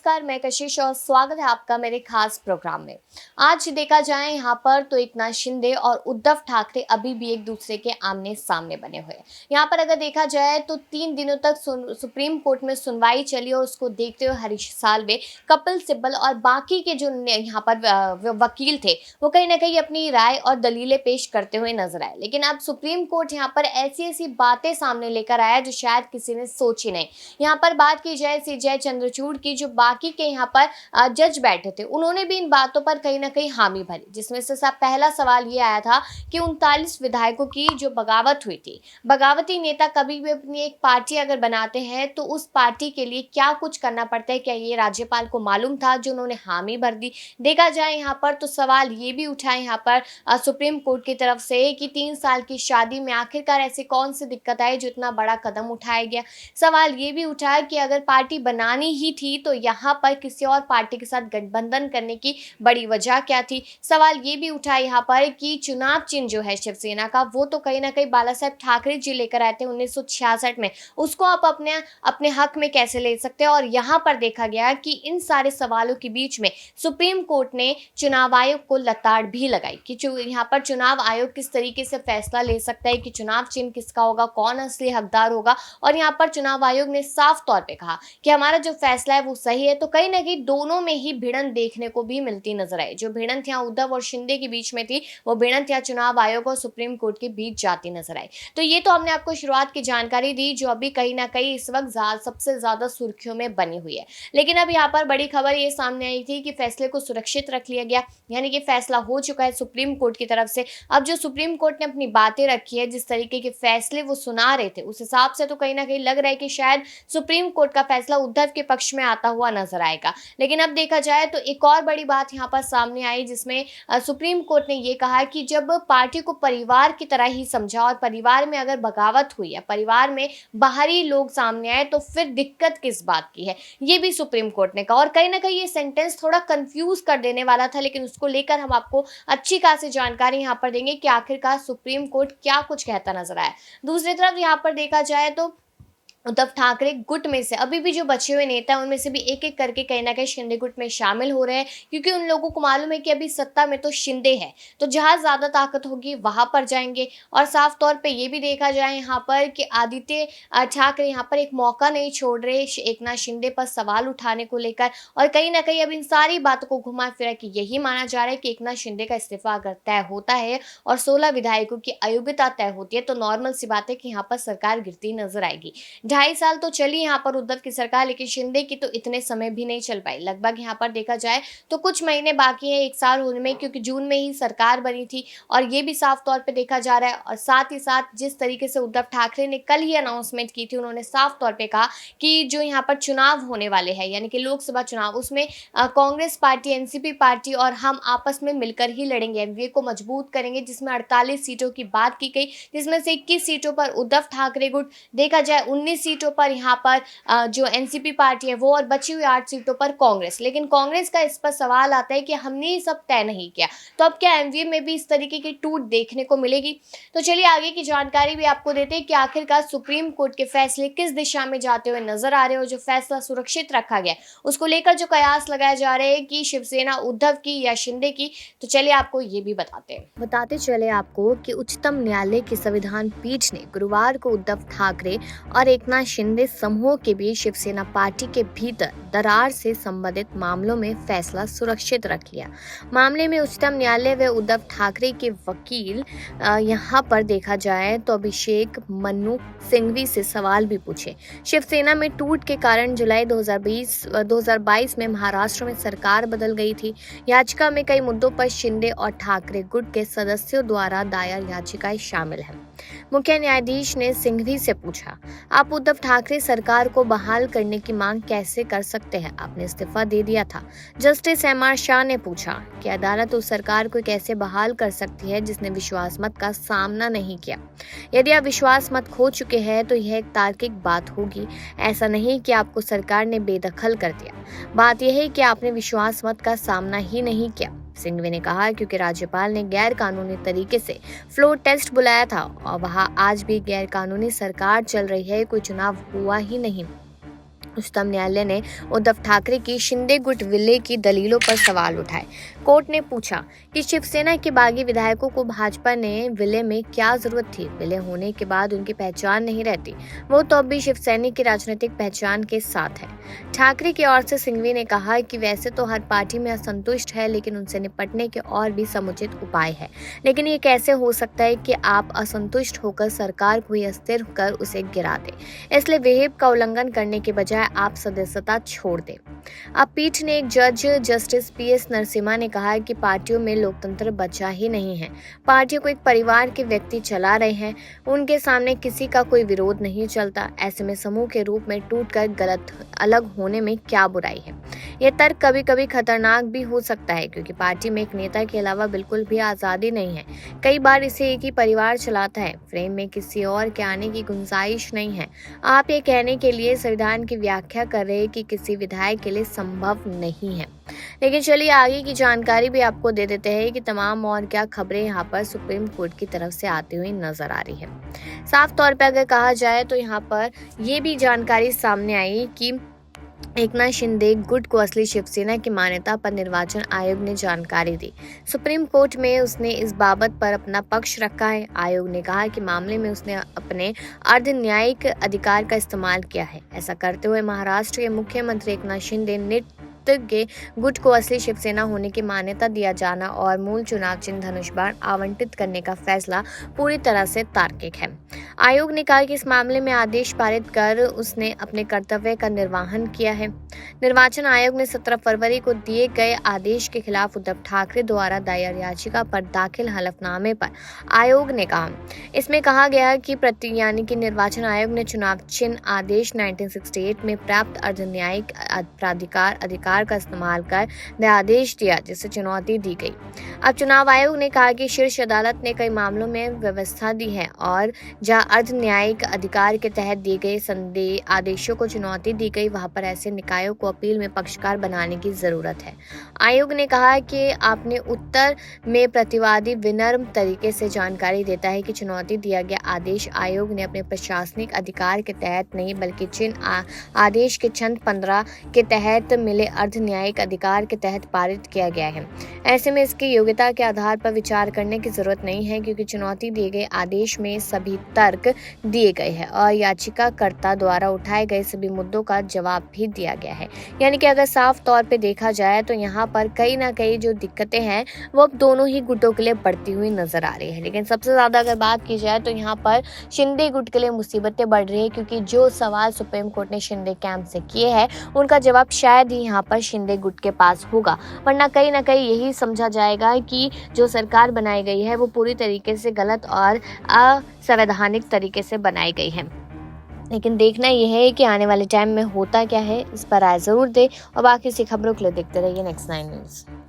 नमस्कार, मैं कशिश और स्वागत है आपका मेरे खास प्रोग्राम में। आज देखा जाए यहाँ पर तो एकनाथ शिंदे और उद्धव ठाकरे अभी भी एक दूसरे के आमने सामने बने हुए हैं। यहाँ पर अगर देखा जाए तो 3 दिनों तक सुप्रीम कोर्ट में सुनवाई चली और उसको देखते हुए हरीश साल्वे, कपिल सिब्बल और बाकी के जो यहाँ पर वकील थे वो कहीं ना कहीं अपनी राय और दलीलें पेश करते हुए नजर आए। लेकिन अब सुप्रीम कोर्ट यहाँ पर ऐसी ऐसी बातें सामने लेकर आया जो शायद किसी ने सोची नहीं। यहाँ पर बात की जाए सीजे चंद्रचूड़ की, जो बाकी के यहाँ पर जज बैठे थे, उन्होंने भी इन बातों पर कहीं ना कहीं हामी भरी, जिसमें से सब पहला सवाल ये आया था कि 39 विधायकों की जो बगावत हुई थी, बगावती नेता कभी भी अपनी एक पार्टी अगर बनाते हैं तो उस पार्टी के लिए क्या कुछ करना पड़ता है, क्या ये राज्यपाल को मालूम था, जो उन्होंने हामी भर दी। देखा जाए यहाँ पर तो सवाल ये भी उठा यहाँ पर सुप्रीम कोर्ट की तरफ से कि 3 साल की शादी में आखिरकार ऐसी कौन सी दिक्कत आई जो इतना बड़ा कदम उठाया गया। सवाल ये भी उठा कि अगर पार्टी बनानी ही थी तो यहाँ पर किसी और पार्टी के साथ गठबंधन करने की बड़ी वजह क्या थी। सवाल ये भी उठा यहाँ पर कि चुनाव चिन्ह जो है शिवसेना का, वो तो कहीं ना कहीं बाला साहेब ठाकरे जी लेकर आए थे 1966 में, उसको आप अपने हक में कैसे ले सकते हैं। और यहाँ पर देखा गया कि इन सारे सवालों के बीच में सुप्रीम कोर्ट ने चुनाव आयोग को लताड़ भी लगाई कि यहाँ पर चुनाव आयोग किस तरीके से फैसला ले सकता है कि चुनाव चिन्ह किसका होगा, कौन असली हकदार होगा। और यहाँ पर चुनाव आयोग ने साफ तौर पे कहा कि हमारा जो फैसला है वो सही है। तो कहीं ना कहीं दोनों में ही भिड़ंत देखने को भी मिलती नजर आई। जो भिड़ंत यहाँ उद्धव और शिंदे के बीच में थी, वो भिड़ंत यहाँ चुनाव आयोग और सुप्रीम कोर्ट के बीच जाती नजर आई। तो ये तो हमने आपको शुरुआत की जानकारी दी जो अभी कहीं ना कहीं इस वक्त सबसे ज्यादा सुर्खियों में बनी हुई है। लेकिन अब यहाँ पर बड़ी खबर ये सामने आई थी कि फैसले को सुरक्षित रख लिया गया, यानी कि फैसला हो चुका है सुप्रीम कोर्ट की तरफ से। अब जो सुप्रीम कोर्ट ने अपनी बातें रखी है, जिस तरीके के फैसले वो सुना रहे थे, उस हिसाब से तो कहीं ना कहीं लग रहा है कि शायद सुप्रीम कोर्ट का फैसला उद्धव के पक्ष में आता हुआ नजर आएगा। लेकिन अब देखा जाए तो एक और बड़ी बात यहाँ पर सामने आई, जिसमें सुप्रीम कोर्ट ने ये कहा कि जब पार्टी को परिवार की तरह ही समझा और परिवार में अगर बगावत हुई है, परिवार में बाहरी लोग सामने आए, तो फिर दिक्कत किस बात की है, ये भी सुप्रीम कोर्ट ने कहा। और कहीं ना कहीं ये सेंटेंस थोड़ा कंफ्यूज कर देने वाला था, लेकिन उसको लेकर हम आपको अच्छी खासी जानकारी यहाँ पर देंगे कि आखिरकार सुप्रीम कोर्ट क्या कुछ कहता नजर आया। दूसरी तरफ यहाँ पर देखा जाए तो उद्धव ठाकरे गुट में से अभी भी जो बचे हुए नेता हैं, उनमें से भी एक एक करके कहीं ना कहीं शिंदे गुट में शामिल हो रहे हैं, क्योंकि उन लोगों को मालूम है कि अभी सत्ता में तो शिंदे है, तो जहां ज्यादा ताकत होगी वहां पर जाएंगे। और साफ तौर पे ये भी देखा जाए यहाँ पर कि आदित्य ठाकरे यहाँ पर एक मौका नहीं छोड़ रहे एकनाथ शिंदे पर सवाल उठाने को लेकर। और कहीं ना कहीं अब इन सारी बातों को घुमा फिरा कि यही माना जा रहा है कि एकनाथ शिंदे का इस्तीफा अगर तय होता है और 16 विधायकों की अयोग्यता तय होती है, तो नॉर्मल सी बात है कि यहाँ पर सरकार गिरती नजर आएगी। 2.5 साल तो चली यहाँ पर उद्धव की सरकार, लेकिन शिंदे की तो इतने समय भी नहीं चल पाई। लगभग यहाँ पर देखा जाए तो कुछ महीने बाकी है 1 साल होने में, क्योंकि जून में ही सरकार बनी थी और ये भी साफ तौर पे देखा जा रहा है। और साथ ही साथ जिस तरीके से उद्धव ठाकरे ने कल ही अनाउंसमेंट की थी, उन्होंने साफ तौर पे कहा कि जो यहाँ पर चुनाव होने वाले हैं, यानी कि लोकसभा चुनाव, उसमें कांग्रेस पार्टी, एनसीपी पार्टी और हम आपस में मिलकर ही लड़ेंगे, एनडीए को मजबूत करेंगे, जिसमें 48 सीटों की बात की गई, जिसमें से 21 सीटों पर उद्धव ठाकरे गुट, देखा जाए 19 सीटों पर यहाँ पर जो एनसीपी पार्टी है वो, और बची हुई 8 सीटों पर कांग्रेस। लेकिन कांग्रेस का इस पर सवाल आता है कि हमने ये सब तय नहीं किया, तो अब क्या एमवीए में भी इस तरीके की टूट देखने को मिलेगी। तो चलिए आगे की जानकारी भी आपको देते हैं कि आखिरकार सुप्रीम कोर्ट के फैसले किस दिशा में जाते हुए नजर आ रहे हो। जो फैसला सुरक्षित रखा गया उसको लेकर जो कयास लगाए जा रहे हैं कि शिवसेना उद्धव की या शिंदे की, तो चलिए आपको ये भी बताते चले आपको कि उच्चतम न्यायालय की संविधान पीठ ने गुरुवार को उद्धव ठाकरे और एकनाथ शिंदे समूह के बीच शिवसेना पार्टी के भीतर दरार से संबंधित मामलों में फैसला सुरक्षित रख लिया। मामले में उच्चतम न्यायालय व उद्धव ठाकरे के वकील यहाँ पर देखा जाए तो अभिषेक मनु सिंघवी से सवाल भी पूछे। शिवसेना में टूट के कारण जुलाई 2022 में महाराष्ट्र में सरकार बदल गई थी। याचिका में कई मुद्दों पर शिंदे और ठाकरे गुट के सदस्यों द्वारा दायर याचिकाएं शामिल हैं। मुख्य न्यायाधीश ने सिंघवी से पूछा, आप उद्धव ठाकरे सरकार को बहाल करने की मांग कैसे कर सकते हैं, आपने इस्तीफा दे दिया था। जस्टिस एमआर शाह ने पूछा कि अदालत उस सरकार को कैसे बहाल कर सकती है जिसने विश्वास मत का सामना नहीं किया। यदि आप विश्वास मत खो चुके हैं तो यह एक तार्किक बात होगी। ऐसा नहीं कि आपको सरकार ने बेदखल कर दिया, बात यह है कि आपने विश्वास मत का सामना ही नहीं किया। सिंघवी ने कहा क्योंकि राज्यपाल ने गैर कानूनी तरीके से फ्लोर टेस्ट बुलाया था और वहां आज भी गैर कानूनी सरकार चल रही है, कोई चुनाव हुआ ही नहीं। उच्चतम न्यायालय ने उद्धव ठाकरे की शिंदे गुट विलय की दलीलों पर सवाल उठाए। कोर्ट ने पूछा कि शिवसेना के बागी विधायकों को भाजपा ने विलय में क्या जरूरत थी। विलय होने के बाद उनकी पहचान नहीं रहती, वो तो अब भी शिवसैनिक की राजनीतिक पहचान के साथ है। ठाकरे की ओर से सिंघवी ने कहा कि वैसे तो हर पार्टी में असंतुष्ट है, लेकिन उनसे निपटने के और भी समुचित उपाय है। लेकिन ये कैसे हो सकता है कि आप असंतुष्ट होकर सरकार को ही अस्थिर कर उसे गिरा दें। इसलिए विहिप का उल्लंघन करने के बजाय आप सदस्यता छोड़ दें। अब पीठ ने एक जज जस्टिस PS नरसिम्हा ने कहा कि पार्टियों में लोकतंत्र बचा ही नहीं है। पार्टियों को एक परिवार के व्यक्ति चला रहे हैं, उनके सामने किसी का कोई विरोध नहीं चलता। ऐसे में समूह के रूप में टूटकर गलत अलग होने में क्या बुराई है। यह तर्क कभी कभी खतरनाक भी हो सकता है, क्योंकि पार्टी में एक नेता के अलावा बिल्कुल भी आज़ादी नहीं है। कई बार इसे एक ही परिवार चलाता है, फ्रेम में किसी और के आने की गुंजाइश नहीं है। आप ये कहने के लिए संविधान की व्याख्या कर रहे हैं कि किसी विधायक के लिए संभव नहीं है। लेकिन चलिए आगे की जानकारी भी आपको दे देते हैं कि तमाम और क्या खबरें यहाँ पर सुप्रीम कोर्ट की तरफ से आती हुई नजर आ रही है। साफ तौर पर अगर कहा जाए तो यहाँ पर ये भी जानकारी सामने आई कि एकनाथ शिंदे गुट को असली शिवसेना की मान्यता पर निर्वाचन आयोग ने जानकारी दी। सुप्रीम कोर्ट में उसने इस बाबत पर अपना पक्ष रखा है। आयोग ने कहा कि मामले में उसने अपने अर्ध न्यायिक अधिकार का इस्तेमाल किया है। ऐसा करते हुए महाराष्ट्र के मुख्यमंत्री एकनाथ शिंदे ने के गुट को असली शिवसेना होने की मान्यता दिया जाना और मूल चुनाव चिन्ह धनुष बाण आवंटित करने का फैसला पूरी तरह से तार्किक है। आयोग ने कहा कि इस मामले में आदेश पारित कर उसने अपने कर्तव्य का निर्वहन किया है। निर्वाचन आयोग ने 17 फरवरी को दिए गए आदेश के खिलाफ उद्धव ठाकरे द्वारा दायर याचिका पर दाखिल हलफनामे पर आयोग ने कहा, इसमें कहा गया कि यानी कि निर्वाचन आयोग ने चुनाव चिन्ह आदेश 1968 में प्राप्त अर्ध न्यायिक प्राधिकार अधिकार का इस्तेमाल कर आदेश दिया, जिसे चुनौती दी गई। अब चुनाव आयोग ने कहा कि शीर्ष अदालत ने कई मामलों में व्यवस्था दी है और जहां अर्ध न्यायिक अधिकार के तहत दिए गए संदेह आदेशों को चुनौती दी गई, वहां पर ऐसे निकायों को अपील में पक्षकार बनाने की जरूरत है। आयोग ने कहा कि आपने उत्तर में प्रतिवादी विनम्र तरीके से जानकारी देता है कि चुनौती दिया गया आदेश आयोग ने अपने प्रशासनिक अधिकार के तहत नहीं, बल्कि चिन्ह आदेश के छंद 15 के तहत मिले अर्ध न्यायिक अधिकार के तहत पारित किया गया है। ऐसे में इसकी योग्यता के आधार पर विचार करने की जरूरत नहीं है, क्योंकि चुनौती दिए गए आदेश में सभी तर्क दिए गए हैं और याचिकाकर्ता द्वारा उठाए गए सभी मुद्दों का जवाब भी दिया गया है। यानी कि अगर साफ तौर पे देखा जाए तो यहाँ पर कई ना कई जो दिक्कतें हैं वो अब दोनों ही गुटों के लिए बढ़ती हुई नजर आ रही है। लेकिन सबसे ज्यादा अगर बात की जाए तो यहाँ पर शिंदे गुट के लिए मुसीबतें बढ़ रही है, क्योंकि जो सवाल सुप्रीम कोर्ट ने शिंदे कैंप से किए हैं उनका जवाब शायद ही यहाँ पर शिंदे गुट के पास होगा, वरना कहीं ना कहीं यही समझा जाएगा कि जो सरकार बनाई गई है वो पूरी तरीके से गलत और असंवैधानिक तरीके से बनाई गई है। लेकिन देखना यह है कि आने वाले टाइम में होता क्या है, इस पर राय जरूर दें और बाकी सी खबरों के लिए देखते रहिए नेक्स्ट 9 न्यूज़।